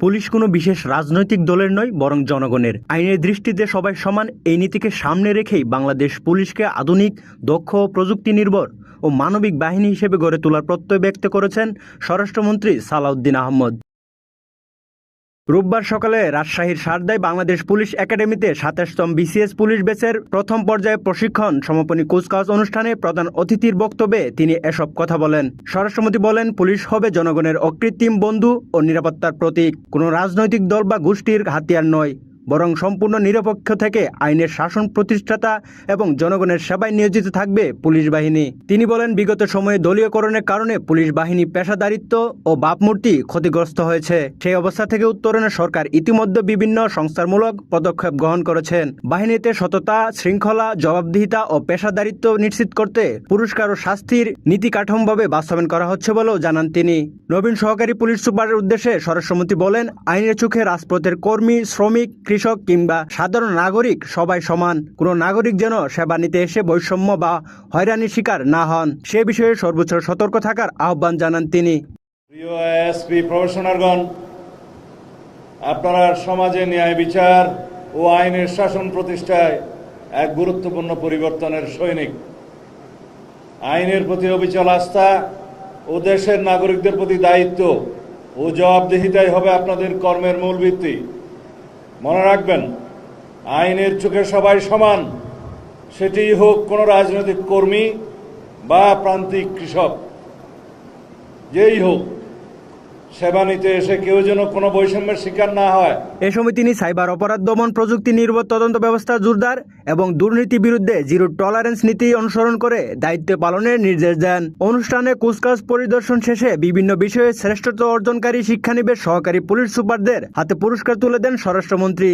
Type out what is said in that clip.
Police কোনো বিশেষ রাজনৈতিক দলের নয়, বরং জনগণের। আইনের দৃষ্টিতে সবাই সমান, এই নীতিকে সামনে রেখেই বাংলাদেশ পুলিশকে আধুনিক, দক্ষ, প্রযুক্তি নির্ভর ও মানবিক বাহিনী হিসেবে গড়ে তোলার প্রত্যয় ব্যক্ত করেছেন স্বরাষ্ট্রমন্ত্রী সালাউদ্দিন আহমদ। রোববার সকালে রাজশাহীর সারদায় বাংলাদেশ পুলিশ একাডেমিতে ২৭তম বিসিএস পুলিশ ব্যাচের প্রথম পর্যায়ে প্রশিক্ষণ সমাপনী কুচকাওয়াজ অনুষ্ঠানে প্রধান অতিথির বক্তব্যে তিনি এসব কথা বলেন। স্বরাষ্ট্রমন্ত্রী বলেন, পুলিশ হবে জনগণের অকৃত্রিম বন্ধু ও নিরাপত্তার প্রতীক, কোনো রাজনৈতিক দল বা গোষ্ঠীর হাতিয়ার নয়, বরং সম্পূর্ণ নিরপেক্ষ থেকে আইনের শাসন প্রতিষ্ঠাতা এবং জনগণের সেবায় নিয়োজিত থাকবে পুলিশ বাহিনী। তিনি বলেন, বিগত সময়ে দলীয়করণের কারণে পুলিশ বাহিনী পেশাদারিত্ব ও ভাবমূর্তি ক্ষতিগ্রস্ত হয়েছে। সেই অবস্থা থেকে উত্তরণে সরকার ইতিমধ্যে বিভিন্ন সংস্কারমূলক পদক্ষেপ গ্রহণ করেছেন। বাহিনীতে সততা, শৃঙ্খলা, জবাবদিহিতা ও পেশাদারিত্ব নিশ্চিত করতে পুরস্কার ও শাস্তির নীতি কাঠামোভাবে বাস্তবায়ন করা হচ্ছে বলেও জানান তিনি। নবীন সহকারী পুলিশ সুপারের উদ্দেশ্যে স্বরাষ্ট্রমন্ত্রী বলেন, আইনের চোখে রাজপথের কর্মী, শ্রমিক, কৃষক কিংবা সাধারণ নাগরিক সবাই সমান। কোনো নাগরিক যেন সেবা নিতে এসে বৈষম্য বা হয়রানির শিকার না হন, সে বিষয়ে সর্বোচ্চ সতর্ক থাকার আহ্বান জানান তিনি। প্রিয় এসপি প্রফেশনালগণ, আপনারা সমাজে ন্যায় বিচার ও আইনের শাসন প্রতিষ্ঠায় এক গুরুত্বপূর্ণ পরিবর্তনের সৈনিক। আইনের প্রতি অবিচল আস্থা ও দেশের নাগরিকদের প্রতি দায়িত্ব ও জবাবদিহিতাই হবে আপনাদের কর্মের মূল ভিত্তি। মনে রাখবেন, আইনের চোখে সবাই সমান, সেটিই হোক কোনো রাজনৈতিক কর্মী বা প্রান্তিক কৃষক, যেই হোক, সেবা নিতে এসে কেউ যেন কোনো বৈষম্যের শিকার না হয়। এ সময় তিনি সাইবার অপরাধ দমন, প্রযুক্তি নির্ভর তদন্ত ব্যবস্থা জোরদার এবং দুর্নীতি বিরুদ্ধে জিরো টলারেন্স নীতি অনুসরণ করে দায়িত্ব পালনের নির্দেশ দেন। অনুষ্ঠানে কুচকাওয়াজ পরিদর্শন শেষে বিভিন্ন বিষয়ে শ্রেষ্ঠত্ব অর্জনকারী শিক্ষানবিশ সহকারী পুলিশ সুপারদের হাতে পুরস্কার তুলে দেন স্বরাষ্ট্রমন্ত্রী।